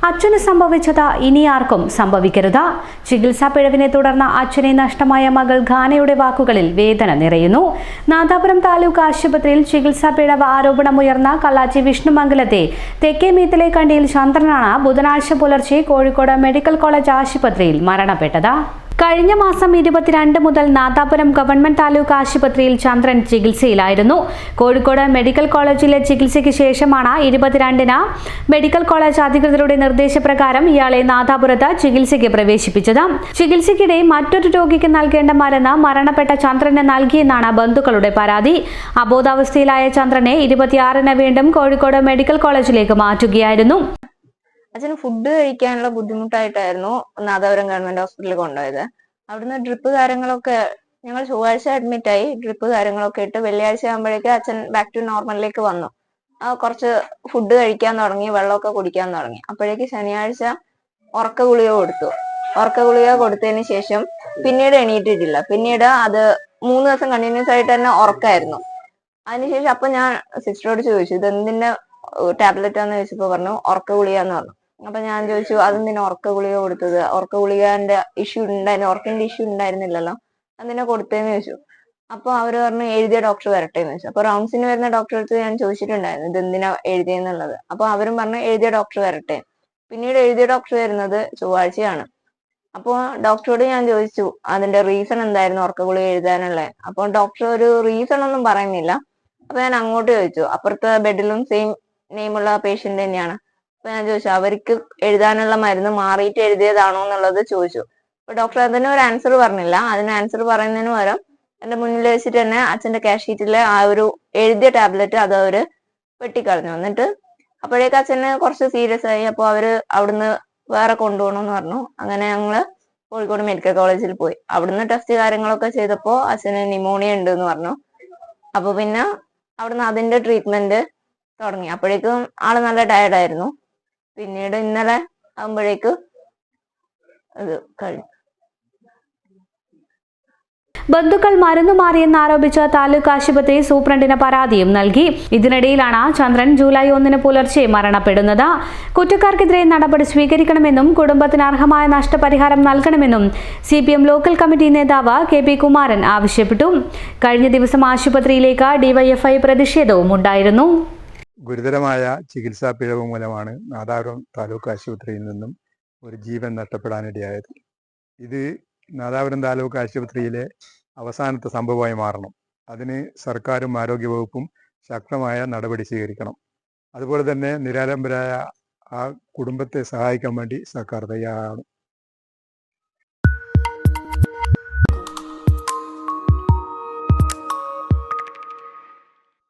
അച്ഛന് സംഭവിച്ചത് ഇനി ആർക്കും സംഭവിക്കരുത്. ചികിത്സാ പിഴവിനെ തുടർന്ന് അച്ഛനെ നഷ്ടമായ മകൾ ഖാനയുടെ വാക്കുകളിൽ വേദന നിറയുന്നു. നാദാപുരം താലൂക്ക് ആശുപത്രിയിൽ ചികിത്സാ പിഴവ് ആരോപണമുയർന്ന കല്ലാച്ചി വിഷ്ണുമംഗലത്തെ തെക്കേ മീത്തലേക്കണ്ടിയിൽ ചന്ദ്രനാണ് ബുധനാഴ്ച പുലർച്ചെ കോഴിക്കോട് മെഡിക്കൽ കോളേജ് ആശുപത്രിയിൽ മരണപ്പെട്ടത്. കഴിഞ്ഞ മാസം 22 മുതൽ നാദാപുരം ഗവൺമെന്റ് താലൂക്ക് ആശുപത്രിയിൽ ചന്ദ്രൻ ചികിത്സയിലായിരുന്നു. കോഴിക്കോട് മെഡിക്കൽ കോളേജിലെ ചികിത്സയ്ക്ക് ശേഷമാണ് 22-ന് മെഡിക്കൽ കോളേജ് അധികൃതരുടെ നിർദ്ദേശപ്രകാരം ഇയാളെ നാദാപുരത്ത് ചികിത്സയ്ക്ക് പ്രവേശിപ്പിച്ചത്. ചികിത്സയ്ക്കിടെ മറ്റൊരു രോഗിക്ക് നൽകേണ്ട മരുന്ന് മരണപ്പെട്ട ചന്ദ്രന് നൽകിയെന്നാണ് ബന്ധുക്കളുടെ പരാതി. അബോധാവസ്ഥയിലായ ചന്ദ്രനെ 26-ന് വീണ്ടും കോഴിക്കോട് മെഡിക്കൽ കോളേജിലേക്ക് മാറ്റുകയായിരുന്നു. അച്ഛന് ഫുഡ് കഴിക്കാനുള്ള ബുദ്ധിമുട്ടായിട്ടായിരുന്നു നാദാപുരം ഗവൺമെന്റ് ഹോസ്പിറ്റലിൽ കൊണ്ടുപോയത്. അവിടുന്ന് ഡ്രിപ്പ് കാര്യങ്ങളൊക്കെ ഞങ്ങൾ ചൊവ്വാഴ്ച അഡ്മിറ്റ് ആയി. ഡ്രിപ്പ് കാര്യങ്ങളൊക്കെ ഇട്ട് വെള്ളിയാഴ്ച ആകുമ്പോഴേക്ക് അച്ഛൻ ബാക്ക് ടു നോർമലിലേക്ക് വന്നു. കുറച്ച് ഫുഡ് കഴിക്കാൻ തുടങ്ങി, വെള്ളമൊക്കെ കുടിക്കാൻ തുടങ്ങി. അപ്പോഴേക്ക് ശനിയാഴ്ച ഉറക്ക ഗുളിക കൊടുത്തു. ഉറക്ക ഗുളിക കൊടുത്തതിന് ശേഷം പിന്നീട് എണീറ്റിട്ടില്ല. പിന്നീട് അത് 3 ദിവസം കണ്ടിന്യൂസ് ആയിട്ട് തന്നെ ഉറക്കായിരുന്നു. അതിനുശേഷം അപ്പൊ ഞാൻ സിസ്റ്ററോട് ചോദിച്ചു, ഇത് എന്തിന്റെ ടാബ്ലറ്റ് ആണെന്ന് ചോദിച്ചപ്പോ പറഞ്ഞു ഉറക്ക ഗുളിക എന്ന് പറഞ്ഞു. അപ്പൊ ഞാൻ ചോദിച്ചു, അതെന്തിനാ ഉറക്ക ഗുളിക കൊടുത്തത്? ഉറക്ക ഗുളികന്റെ ഇഷ്യൂ ഉണ്ടായിരുന്നു, ഉറക്കിന്റെ ഇഷ്യൂ ഉണ്ടായിരുന്നില്ലല്ലോ, എന്തിനാ കൊടുത്തതെന്ന് ചോദിച്ചു. അപ്പൊ അവര് പറഞ്ഞു എഴുതിയ ഡോക്ടർ വരട്ടെ എന്ന് ചോദിച്ചു. അപ്പൊ റൗണ്ട്സിന് വരുന്ന ഡോക്ടറെ അടുത്ത് ഞാൻ ചോദിച്ചിട്ടുണ്ടായിരുന്നു ഇത് എന്തിനാ എഴുതിയെന്നുള്ളത്. അപ്പൊ അവരും പറഞ്ഞു എഴുതിയ ഡോക്ടർ വരട്ടെ. പിന്നീട് എഴുതിയ ഡോക്ടർ വരുന്നത് ചൊവ്വാഴ്ചയാണ്. അപ്പൊ ഡോക്ടറോട് ഞാൻ ചോദിച്ചു അതിന്റെ റീസൺ എന്തായിരുന്നു ഉറക്ക ഗുളിക എഴുതാനുള്ളത്. അപ്പൊ ഡോക്ടർ ഒരു റീസൺ ഒന്നും പറയുന്നില്ല. അപ്പൊ ഞാൻ അങ്ങോട്ട് ചോദിച്ചു, അപ്പുറത്തെ ബെഡിലും സെയിം നെയിമുള്ള പേഷ്യന്റ് തന്നെയാണ്. അപ്പൊ ഞാൻ ചോദിച്ചു അവർക്ക് എഴുതാനുള്ള മരുന്ന് മാറിയിട്ട് എഴുതിയതാണോ എന്നുള്ളത് ചോദിച്ചു. അപ്പൊ ഡോക്ടർ അതിന് ഒരു ആൻസർ പറഞ്ഞില്ല. അതിന് ആൻസർ പറയുന്നതിന് പകരം എന്റെ മുന്നിൽ വെച്ചിട്ട് തന്നെ അച്ഛന്റെ ക്യാഷ് ഷീറ്റിലെ ആ ഒരു എഴുതിയ ടാബ്ലറ്റ് അത് അവര് വെട്ടിക്കളഞ്ഞു. എന്നിട്ട് അപ്പോഴേക്ക് അച്ഛന് കുറച്ച് സീരിയസ് ആയി. അപ്പൊ അവര് അവിടുന്ന് വേറെ കൊണ്ടുപോകണമെന്ന് പറഞ്ഞു. അങ്ങനെ ഞങ്ങള് കോഴിക്കോട് മെഡിക്കൽ കോളേജിൽ പോയി. അവിടുന്ന് ടെസ്റ്റ് കാര്യങ്ങളൊക്കെ ചെയ്തപ്പോ അച്ഛന് ന്യൂമോണിയ ഉണ്ട് എന്ന് പറഞ്ഞു. അപ്പൊ പിന്നെ അവിടുന്ന് അതിന്റെ ട്രീറ്റ്മെന്റ് തുടങ്ങി. അപ്പോഴേക്കും ആള് നല്ല ടയർഡായിരുന്നു. പിന്നീട് ഇന്നലെ ആകുമ്പോഴേക്ക് അത് കഴിഞ്ഞു. ബന്ധുക്കൾ മരുന്ന് മാറിയെന്ന് ആരോപിച്ച് താലൂക്ക് ആശുപത്രി സൂപ്രണ്ടിന് പരാതിയും നൽകി. ഇതിനിടയിലാണ് ചന്ദ്രൻ ജൂലൈ 1-ന് പുലർച്ചെ മരണപ്പെടുന്നത്. കുറ്റക്കാർക്കെതിരെ നടപടി സ്വീകരിക്കണമെന്നും കുടുംബത്തിന് അർഹമായ നഷ്ടപരിഹാരം നൽകണമെന്നും CPM ലോക്കൽ കമ്മിറ്റി നേതാവ് KP കുമാരൻ ആവശ്യപ്പെട്ടു. കഴിഞ്ഞ ദിവസം ആശുപത്രിയിലേക്ക് DYFI പ്രതിഷേധവും ഉണ്ടായിരുന്നു. ഗുരുതരമായ ചികിത്സാ പിഴവ് മൂലമാണ് നാദാപുരം താലൂക്ക് ആശുപത്രിയിൽ നിന്നും ഒരു ജീവൻ നഷ്ടപ്പെടാനിടയായത്. ഇത് നാദാപുരം താലൂക്ക് ആശുപത്രിയിലെ അവസാനത്തെ സംഭവമായി മാറണം. അതിന് സർക്കാരും ആരോഗ്യവകുപ്പും ശക്തമായ നടപടി സ്വീകരിക്കണം. അതുപോലെ തന്നെ നിരാലംബരായ ആ കുടുംബത്തെ സഹായിക്കാൻ വേണ്ടി സർക്കാർ തയ്യാറാണ്.